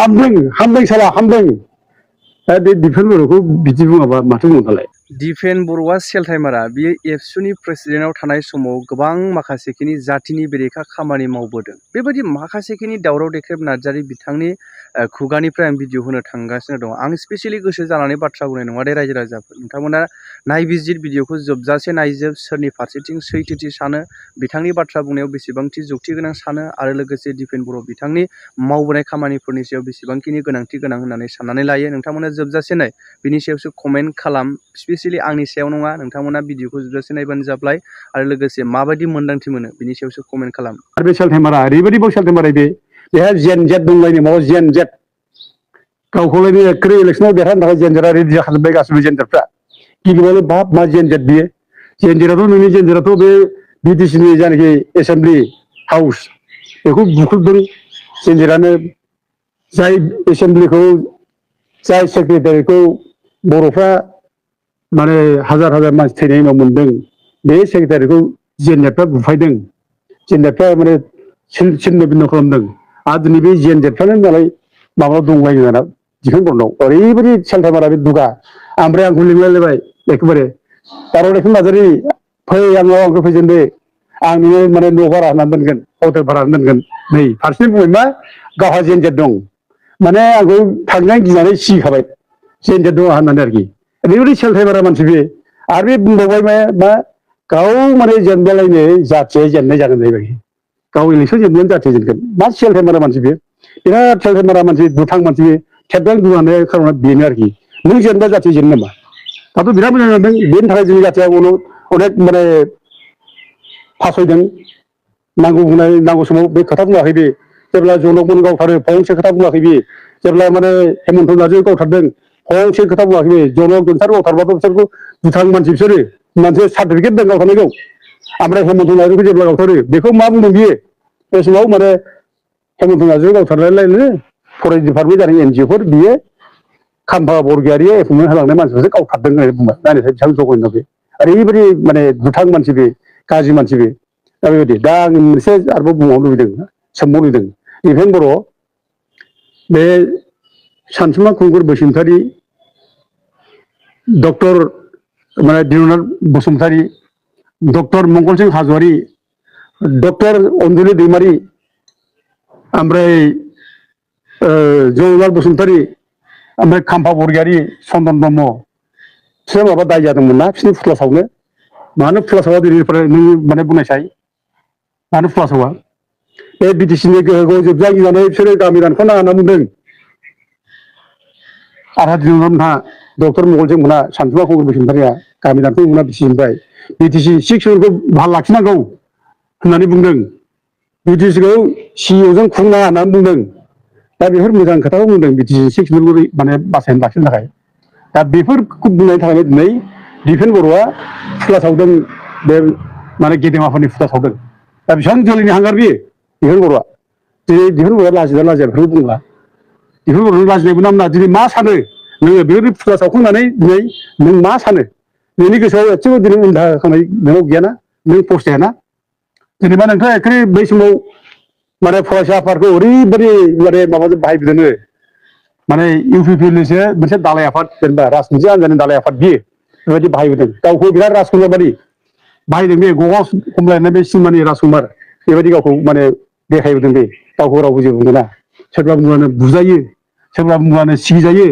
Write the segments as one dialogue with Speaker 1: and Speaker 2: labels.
Speaker 1: हामदों साला हामदों दा बे दिफेन बर'खौ बिदि बुङाबा माथो बुंनो दालाय।
Speaker 2: दिफेन बर'आ सेलथाइमारा बियो एबसुनि प्रेसिडेन्टआव थानाय समाव गोबां माखासेखिनि जातिनि बेरेखा खामानि मावबोदों। बेबायदि माखासेखिनि दावराव देख्रेब नार्जारि बिथांनि खुगानिफ्राय आं भिडिअ होनो थांगासिनो दं। आं स्पेसियेलि गोसो जानानै बाथ्रा बुंनाय नङा दे रायजो राजाफोर, नोंथांमोना नायबिजिर भिडिअखौ जोबजासे नायजोब, सोरनि फारसेथिं सैथोथि सानो, बिथांनि बाथ्रा बुंनायाव बेसेबांथि जुक्ति गोनां सानो आरो लोगोसे दिफेन बर' बिथांनि मावबोनाय खामानिफोरनि सायाव बेसेबांखिनि गोनांथि गोनां होननानै साननानै लायो। नोंथांमोना जोबजासे नाय, बिनि सायावसो कमेन्ट खालाम। स्पेसियेलि आंनि सायाव नङा, नोंथांमोना भिडिअखौ जोबजासे नायबानो जाबाय आरो लोगोसे माबायदि मोन्दांथि मोनो बिनि सायावसो कमेन्ट खालाम।
Speaker 1: आरो बे सेलथाइमारा ओरैबायदि बाव सेलथाइमारा बेहा जेन जेट दंलायनो माबा जेन जेट गावखौलायनो एखेबारे इलेक्सनाव देरहानो थाखाय जेनजेटआ रेडि जाखाजोब्बाय गासिबो जेनजेटफ्रा। गिबियावनो बाब मा जेनजेट बियो, जेनजेटआथ' नोंनि जेनजेटआथ' बे बिटिसिनि जायनाखि एसेम्बलि हाउस बेखौ बुख्रुबदों जेनजेटआनो। जाय एसेम्बलिखौ जाय सेक्रेटारिखौ बर'फ्रा माने हाजार हाजार मानसि थैनायनि उनाव मोनदों, बे सेक्रेटारिखौ जेनजेटफ्रा बुफायदों। जेनजेटफ्रा माने सिन्न बिन्न खालामदों आरो दिनै बे जेनजेटफ्रानो नालाय माबा दंलायो दाना दिफेन बर'नाव ओरैबायदि सेलथाइमारा बे दुगा। ओमफ्राय आंखौ लिंलायलायबाय एखेबारे दावराव देख्रेब नार्जारि फै आंखौ फैजेनदो, आं नोङो माने न' भारा होनानै दोनगोन, हटेल भारा होनानै दोनगोन। नै फारसेथिं बुंबाय मा गावहा जेनजेट दं, माने आंखौ थांनानै गिनानै सिगिखाबाय जेनजेट दङ होननानै आरोखि। ओरैबायदि सेलथाइमारा मानसि बे। आरो बे बुंबावबाय मा गाव माने जेनबालायनो जाथिया जेननाय जागोन जाहैबाय। गाव इलेक्सन जेननायानो जाथिया जेनगोन। मा सेलथाइमारा मानसि बे, बिराद सेलथाइमारा मानसि, दुथां मानसि। थेबदां दुगानाय खार'ना बेनो आरोखि, नों जेनबा जाथिया जेनो नामा? दाथ' बिराद मोजां जादों, बेनि थाखाय जोंनि जाथिया अनेक माने फासयदों। नांगौ समाव बे खोथा बुङाखै बे, जेब्ला जनकमोन गावथारो फंसे खोथा बुङाखै बे, जेब्ला माने हेमन्त नार्जारि गावथारदों फंसे खोथा बुङाखै बे। जनक जोंसार गावथारबाथ' बिसोरखौ दुथां मानसि बिसोरो मोनसे सार्टिफिकेट दं गावथारनायखौ। ओमफ्राय हेमन्त नार्जारिखौ जेब्ला गावथारो बेखौ मा बुंदों बियो, बे समाव माने हेमन्त नार्जारि गावथारलायलायनो फरेस्ट डिपार्टमेन्ट जादों एनजिअफोर, बियो खाम्फा बरग'यारिया एपइन्टमेन्ट होलांनाय मानसिफोरसो गावथारदों होननानै बुंबाय। नायनायसाय बेसेबां जघन्य बे, ओरैबायदि माने दुथां मानसि बे, गाज्रि मानसि बे। दा बेबायदि दा आं मोनसे आरोबाव बुंबावनो लुबैदों, सोंबावनो लुबैदों, दिफेन बर' बे सानसुमा खुंगुर बसुमतारि, डक्टर माने दिननाथ बसुमतारि, डक्टर मंगलसिं हाज'वारि, डक्टर अनजुलि दैमारि, ओमफ्राय जगन्नाथ बसुमतारि, ओमफ्राय खाम्फा बरग'यारि, चन्दन ब्रह्म, बिसोर माबा दाय जादोंमोन ना बिसोरनि फुथुला सावनो। मानो फुथुला सावा दिनैनिफ्राय नों माने बुंनायसाय, मानो फुथुला सावा? बे बिटिसिनि गोहोखौ जोबजा गिनानै बिसोरो गामि दानख'नाङा होनना बुंदों। आधा दिनावनो मोनहा डक्टर मंगलसिं मोनहा, सानसुमा खुंगुर बसुमतारिया गामि दानख'नो मोना बिटिसिनिफ्राय। बिटिसि 6 इउनिटखौ बाहाल लाखिनांगौ होननानै बुंदों। बिटिसिखौ सिइअजों खुंनाङा होननानै बुंदों। दा बेफोर मोजां खोथाखौ बुंदों बिटिसि 6 इउनिटखौ माने बासायना लाखिनो थाखाय। दा बेफोरखौ बुंनायनि थाखायनो दिनै दिफेन बर'आ फुथुला सावदों, बे माने गेदेमाफोरनि फुथुला सावदों। दा बेसेबां जोलैनि हांगार बियो दिफेन बर'आ। दिनै दिफेन बर'आ लाजिना लाजिया बेफोरखौ बुंला। दिफेन बर'नो लाजिनायबो मोना मोना। दिनै मा सानो नोङो बेबायदि फुथुला सावखांनानै दिनै नों मा सानो? नोंनि गोसोआव एसेबो दिनै उनदा खालामनाय नोंनाव गैयाना, नों फस्थायाना? जेनेबा नोंथाङा एखेबारे बै समाव माने फरायसा आफादखौ ओरैबायदि माने माबाजों बाहायबोदोंनो, माने इउ पि पि एल निसो मोनसे दालाय आफाद, जेनेबा राजखान्थि हान्जानि दालाय आफाद बियो बेबायदि बाहायबोदों। गावखौ बिराद राजकुमार बादि बाहायदों बे, गगाव खमलायनाय बे सिनेमानि राजकुमार बेबायदि गावखौ माने देखायबोदों बे। गावखौ रावबो जेबो मोना, सोरबा बुंब्लानो बुजायो, सोरबा बुंब्लानो सिगिजायो,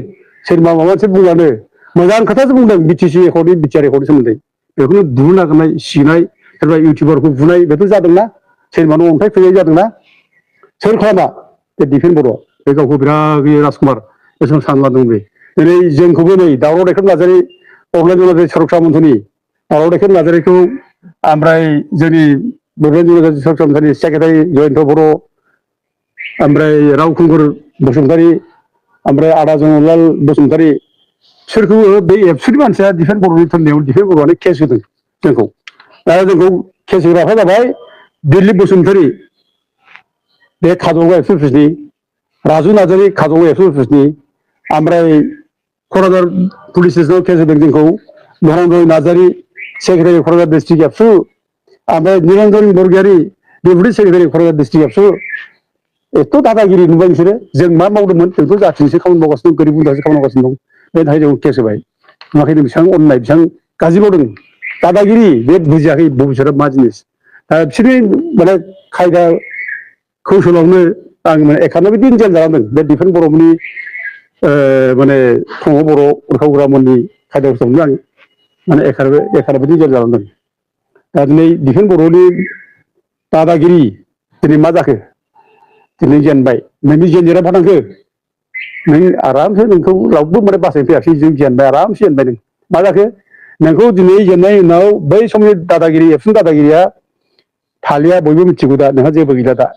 Speaker 1: सोरबा माबा मोनसे बुंब्लानो मोजां खोथासो बुंदों बिटिसि एकर्डनि बिटिआर एकर्डनि सोमोन्दै, बेखौनो बुनो नागिरनाय, सिनाय, सोरबा इउटिउबारखौ बुनाय, बेथ' जादोंना? सोरनिबा न' अन्थाइ खुबैनाय जादोंना? सोर खालामा? बे दिफेन बर'। बे गावखौ बिराद राजकुमार बे समाव सानना लादों बे। दिनै जोंखौबो नै दावराव देख्रेब नार्जारि, बड'लेण्ड सुरक्षा मन्थ्रिनि दावराव देख्रेब नार्जारिखौ, ओमफ्राय जोंनि बड'लेण्ड सुरक्षा मन्थ्रिनि सेक्रेटारि जयन्त बर', ओमफ्राय रावखुंगुर बसुमतारि, ओमफ्राय आदा जनरलाल बसुमतारि, बिसोरखौबो बे एबसुनि मानसिया दिफेन बर'नि थुननायाव दिफेन बर'आनो केस होदों जोंखौ। दा जोंखौ केस होग्राफ्रा जाबाय दिलिप बसुमतारि, बे काजलगाव एबसु अफिसनि, राजु नार्जारि, काजलगाव एबसु अफिसनि, ओमफ्राय क'क्राझार पुलिस स्टेसनाव केस होदों जोंखौ धनन्जय नार्जारि, सेक्रेटारि क'क्राझार डिस्ट्रिक्ट एबसु, ओमफ्राय निरन्जन बरग'यारि, डेपुटि सेक्रेटारि क'क्राझार डिस्ट्रिक्ट एबसु, एथ' दादागिरि नुबाय बिसोरो जों मा मावदोंमोन जोंथ' जाथिनिसो खामानि मावगासिनो दं गोरिब गुन्द्रासो खामानि मावगासिनो दं बेनि थाखाय जों केस होबाय नुवाखै बेसेबां अननाय बेसेबां गाज्रि मावदों दादागिरि बे बुजियाखै भबिसतआ मा जिनिस दा बिसोरनि माने खायदा कौशलावनो आं माने 91 दिन जेल जानांदों बे दिफेन बर'मोननि माने फंबाय बर' उरखावग्रामोननि खायदा कौशलावनो आं माने 91 दिन जेल जानांदों दा दिनै दिफेन बर'नि दादागिरि दिनै मा जाखो दिनै जेनबाय नोंनि जेनजेरा मा थांखो नों आरामसे नोंखौ रावबो माने बासायनो फैयासै जों जेनबाय आरामसे जेनबाय नों मा जाखो नोंखौ दिनै जेननायनि उनाव बै समनि दादागिरि एबसुनि दादागिरिया थालिया बयबो मिथिगौ दा नोंहा जेबो गैला दा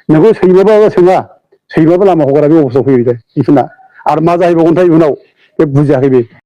Speaker 1: नोंखौ सैमाबाबो सोङा सैमाबो लामा हगारा बे अबस्थायाव फैबाय दिफेना आरो मा जाहैबावगोनथाय उनाव बे बुजियाखै बे